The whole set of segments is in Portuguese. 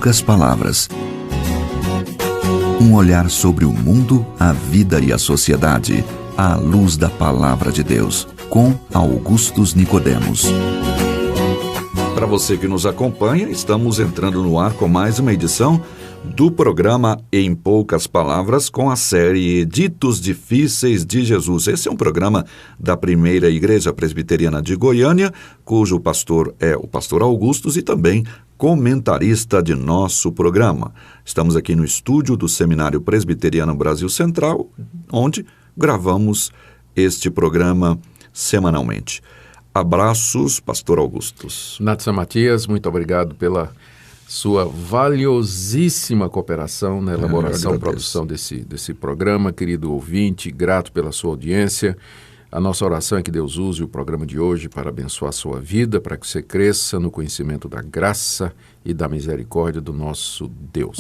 poucas palavras. Um olhar sobre o mundo, a vida e a sociedade, à luz da Palavra de Deus, com Augustus Nicodemos. Para você que nos acompanha, estamos entrando no ar com mais uma edição do programa Em Poucas Palavras, com a série Ditos Difíceis de Jesus. Esse é um programa da Primeira Igreja Presbiteriana de Goiânia, cujo pastor é o pastor Augustus e também comentarista de nosso programa. Estamos aqui no estúdio do Seminário Presbiteriano Brasil Central, onde gravamos este programa semanalmente. Abraços, pastor Augustus. Natsan Matias, muito obrigado pela sua valiosíssima cooperação na elaboração e produção desse programa. Querido ouvinte, grato pela sua audiência. A nossa oração é que Deus use o programa de hoje para abençoar a sua vida, para que você cresça no conhecimento da graça e da misericórdia do nosso Deus.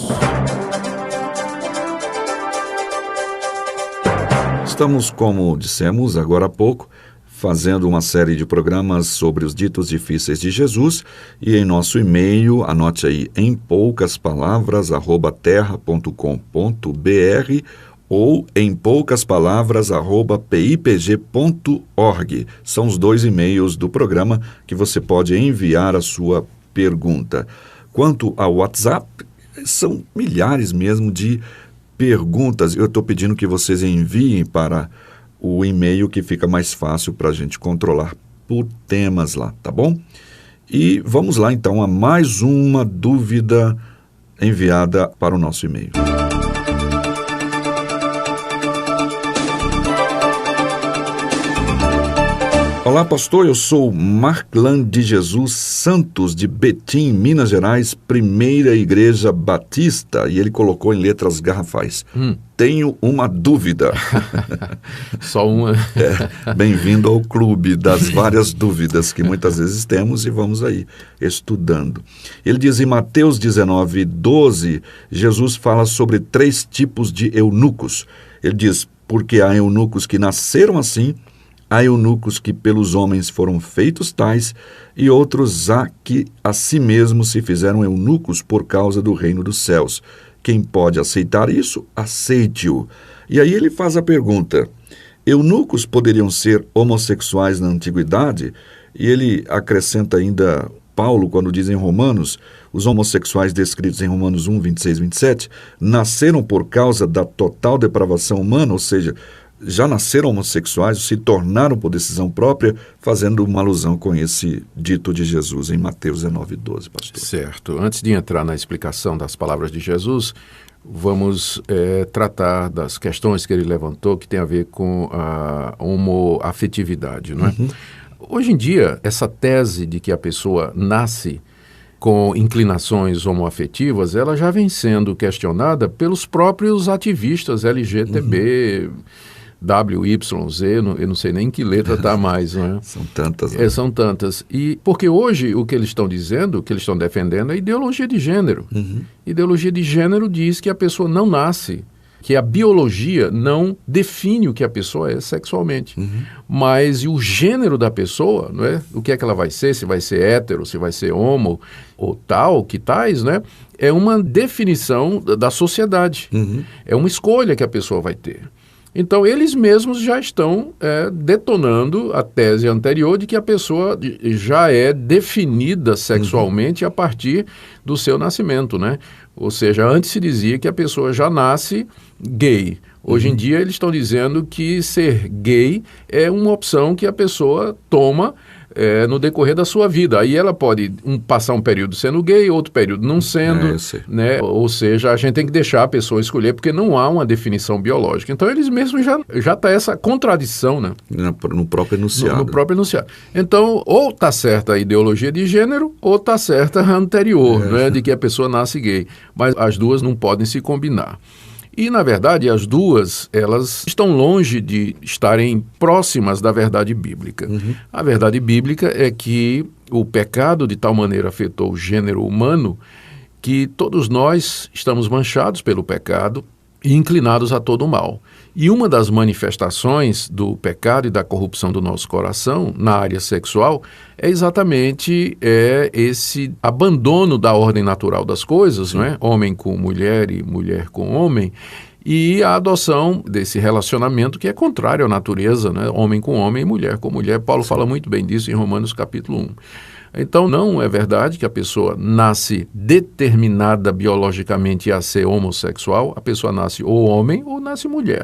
Estamos, como dissemos agora há pouco, fazendo uma série de programas sobre os ditos difíceis de Jesus, e em nosso e-mail, anote aí, empoucaspalavras@terra.com.br ou empoucaspalavras@pipg.org. São os dois e-mails do programa que você pode enviar a sua pergunta. Quanto ao WhatsApp, são milhares mesmo de perguntas. Eu estou pedindo que vocês enviem para o e-mail, que fica mais fácil para a gente controlar por temas lá, tá bom? E vamos lá então a mais uma dúvida enviada para o nosso e-mail. Olá, pastor, eu sou Marclan de Jesus Santos, de Betim, Minas Gerais, Primeira Igreja Batista, e ele colocou em letras garrafais. Tenho uma dúvida. Só uma? Bem-vindo ao clube das várias dúvidas que muitas vezes temos e vamos aí estudando. Ele diz em Mateus 19:12, Jesus fala sobre 3 tipos de eunucos. Ele diz, porque há eunucos que nasceram assim, há eunucos que pelos homens foram feitos tais, e outros há que a si mesmos se fizeram eunucos por causa do reino dos céus. Quem pode aceitar isso, aceite-o. E aí ele faz a pergunta, eunucos poderiam ser homossexuais na antiguidade? E ele acrescenta ainda, Paulo, quando diz em Romanos, os homossexuais descritos em Romanos 1, 26, 27, nasceram por causa da total depravação humana, ou seja, já nasceram homossexuais, se tornaram por decisão própria, fazendo uma alusão com esse dito de Jesus em Mateus 19:12, pastor. Certo. Antes de entrar na explicação das palavras de Jesus, vamos tratar das questões que ele levantou, que tem a ver com a homoafetividade, não é? Hoje em dia, essa tese de que a pessoa nasce com inclinações homoafetivas, ela já vem sendo questionada pelos próprios ativistas LGTB, WYZ, eu não sei nem em que letra está mais, não é? São tantas. Né? São tantas. E porque hoje o que eles estão dizendo, o que eles estão defendendo é ideologia de gênero. Ideologia de gênero diz que a pessoa não nasce, que a biologia não define o que a pessoa é sexualmente. Mas o gênero da pessoa, não é? O que é que ela vai ser, se vai ser hétero, se vai ser homo ou tal, que tais, né? É uma definição da sociedade. É uma escolha que a pessoa vai ter. Então, eles mesmos já estão detonando a tese anterior de que a pessoa já é definida sexualmente a partir do seu nascimento, né? Ou seja, antes se dizia que a pessoa já nasce gay. Hoje em dia, eles estão dizendo que ser gay é uma opção que a pessoa toma no decorrer da sua vida. Aí ela pode passar um período sendo gay, outro período não sendo, né? Ou seja, a gente tem que deixar a pessoa escolher, porque não há uma definição biológica. Então, eles mesmos já está essa contradição, né? No próprio enunciado. No próprio enunciado. Então, ou está certa a ideologia de gênero, ou está certa a anterior, né? De que a pessoa nasce gay. Mas as duas não podem se combinar. E, na verdade, as duas, elas estão longe de estarem próximas da verdade bíblica. A verdade bíblica é que o pecado de tal maneira afetou o gênero humano que todos nós estamos manchados pelo pecado, e inclinados a todo o mal. E uma das manifestações do pecado e da corrupção do nosso coração na área sexual é exatamente esse abandono da ordem natural das coisas, não é? Homem com mulher e mulher com homem, e a adoção desse relacionamento que é contrário à natureza, né? Homem com homem e mulher com mulher. Paulo fala muito bem disso em Romanos capítulo 1. Então, não é verdade que a pessoa nasce determinada biologicamente a ser homossexual, a pessoa nasce ou homem ou nasce mulher.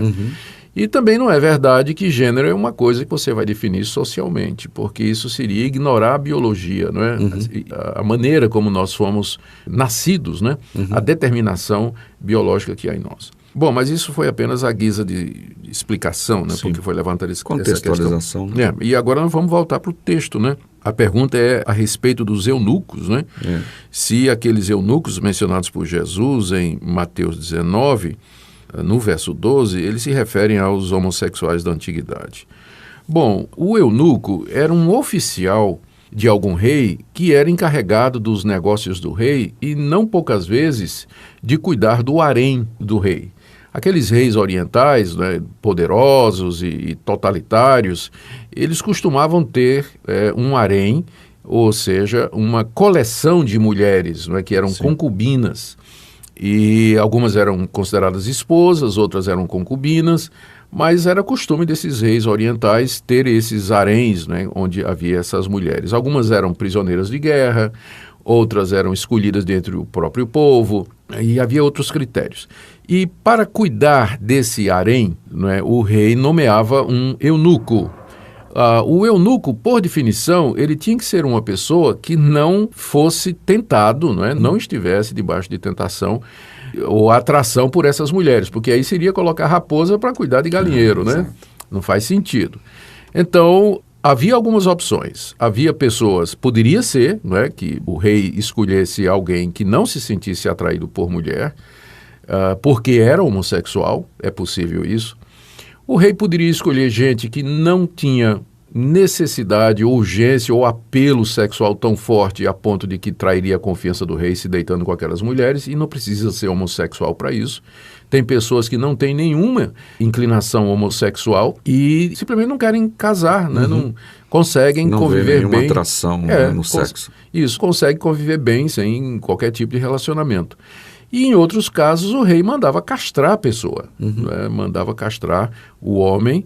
E também não é verdade que gênero é uma coisa que você vai definir socialmente, porque isso seria ignorar a biologia, não é? A maneira como nós fomos nascidos, né? A determinação biológica que há em nós. Bom, mas isso foi apenas a guisa de explicação, né? Porque foi levantada essa contextualização. Né? E agora nós vamos voltar para o texto, né? A pergunta é a respeito dos eunucos, né? Se aqueles eunucos mencionados por Jesus em Mateus 19, no verso 12, eles se referem aos homossexuais da antiguidade. Bom, o eunuco era um oficial de algum rei que era encarregado dos negócios do rei e não poucas vezes de cuidar do harém do rei. Aqueles reis orientais, né, poderosos e totalitários, eles costumavam ter um harém, ou seja, uma coleção de mulheres, né, que eram concubinas. E algumas eram consideradas esposas, outras eram concubinas, mas era costume desses reis orientais ter esses haréns, né, onde havia essas mulheres. Algumas eram prisioneiras de guerra, outras eram escolhidas dentre o próprio povo, e havia outros critérios. E para cuidar desse harém, né, o rei nomeava um eunuco. O eunuco, por definição, ele tinha que ser uma pessoa que não fosse tentado, não estivesse debaixo de tentação ou atração por essas mulheres, porque aí seria colocar raposa para cuidar de galinheiro, né? Não faz sentido. Então, havia algumas opções. Havia pessoas, poderia ser, que o rei escolhesse alguém que não se sentisse atraído por mulher, porque era homossexual, é possível isso. O rei poderia escolher gente que não tinha necessidade, urgência ou apelo sexual tão forte a ponto de que trairia a confiança do rei se deitando com aquelas mulheres, e não precisa ser homossexual para isso. Tem pessoas que não têm nenhuma inclinação homossexual e simplesmente não querem casar, não conseguem conviver bem. Não vê nenhuma atração no sexo. Isso, consegue conviver bem sem qualquer tipo de relacionamento. E em outros casos o rei mandava castrar a pessoa, mandava castrar o homem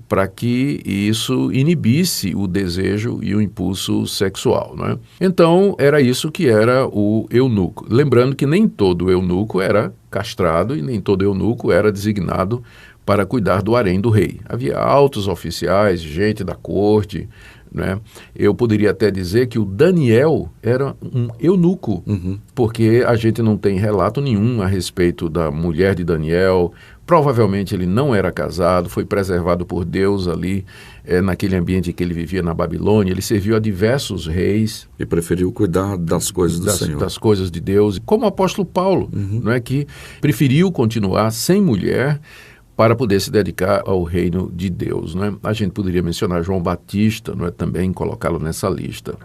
para que isso inibisse o desejo e o impulso sexual. Então era isso que era o eunuco. Lembrando que nem todo eunuco era castrado e nem todo eunuco era designado para cuidar do harém do rei. Havia altos oficiais, gente da corte. Eu poderia até dizer que o Daniel era um eunuco, porque a gente não tem relato nenhum a respeito da mulher de Daniel. Provavelmente ele não era casado, foi preservado por Deus ali, naquele ambiente que ele vivia na Babilônia. Ele serviu a diversos reis. E preferiu cuidar das coisas do Senhor. Das coisas de Deus. Como o apóstolo Paulo, que preferiu continuar sem mulher para poder se dedicar ao reino de Deus. A gente poderia mencionar João Batista, também colocá-lo nessa lista.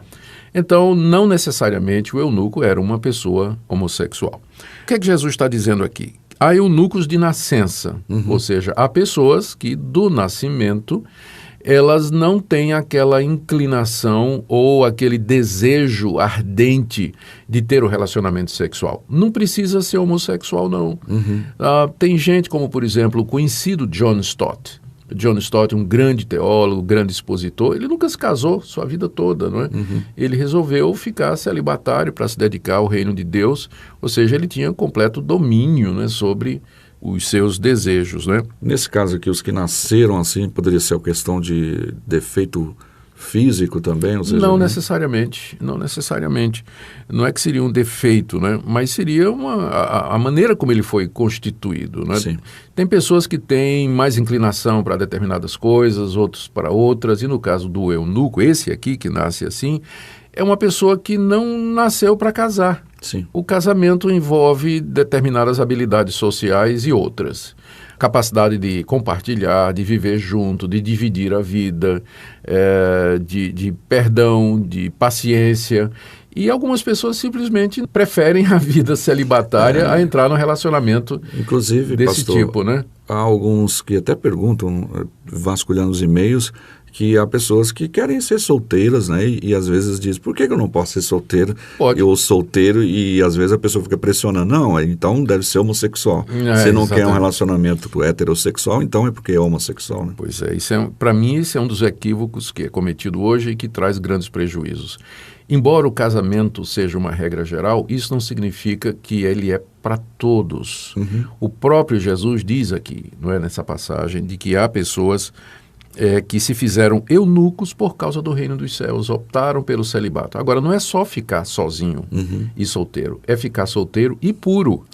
Então, não necessariamente o eunuco era uma pessoa homossexual. O que é que Jesus está dizendo aqui? Há eunucos de nascença, ou seja, há pessoas que do nascimento elas não têm aquela inclinação ou aquele desejo ardente de ter o relacionamento sexual. Não precisa ser homossexual, não. Tem gente como, por exemplo, o conhecido John Stott. John Stott, um grande teólogo, grande expositor, ele nunca se casou sua vida toda, Ele resolveu ficar celibatário para se dedicar ao reino de Deus, ou seja, ele tinha completo domínio, sobre os seus desejos, Nesse caso aqui, os que nasceram assim, poderia ser a questão de defeito físico também? Ou seja, não necessariamente. Não é que seria um defeito, mas seria a maneira como ele foi constituído. Tem pessoas que têm mais inclinação para determinadas coisas, outros para outras, e no caso do eunuco, esse aqui que nasce assim, é uma pessoa que não nasceu para casar. Sim. O casamento envolve determinadas habilidades sociais e outras. Capacidade de compartilhar, de viver junto, de dividir a vida, de perdão, de paciência. E algumas pessoas simplesmente preferem a vida celibatária a entrar num relacionamento Inclusive, desse pastor, tipo, né? há alguns que até perguntam, vasculhando os e-mails, que há pessoas que querem ser solteiras, né? E às vezes diz, por que eu não posso ser solteiro? Pode. Eu solteiro, e às vezes a pessoa fica pressionando, não, então deve ser homossexual. Se não quer um relacionamento heterossexual, então é porque é homossexual, né? Pois é, para mim esse é um dos equívocos que é cometido hoje e que traz grandes prejuízos. Embora o casamento seja uma regra geral, isso não significa que ele é para todos. O próprio Jesus diz aqui, não é, nessa passagem, de que há pessoas que se fizeram eunucos por causa do reino dos céus, optaram pelo celibato. Agora, não é só ficar sozinho e solteiro, é ficar solteiro e puro,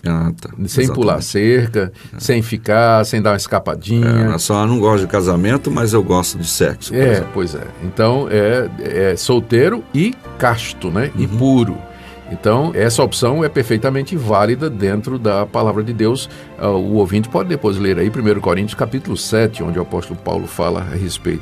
sem pular cerca, sem dar uma escapadinha. Só não gosto de casamento, mas eu gosto de sexo. Pois é. Então, é solteiro e casto, né? E puro. Então, essa opção é perfeitamente válida dentro da palavra de Deus. O ouvinte pode depois ler aí 1 Coríntios capítulo 7, onde o apóstolo Paulo fala a respeito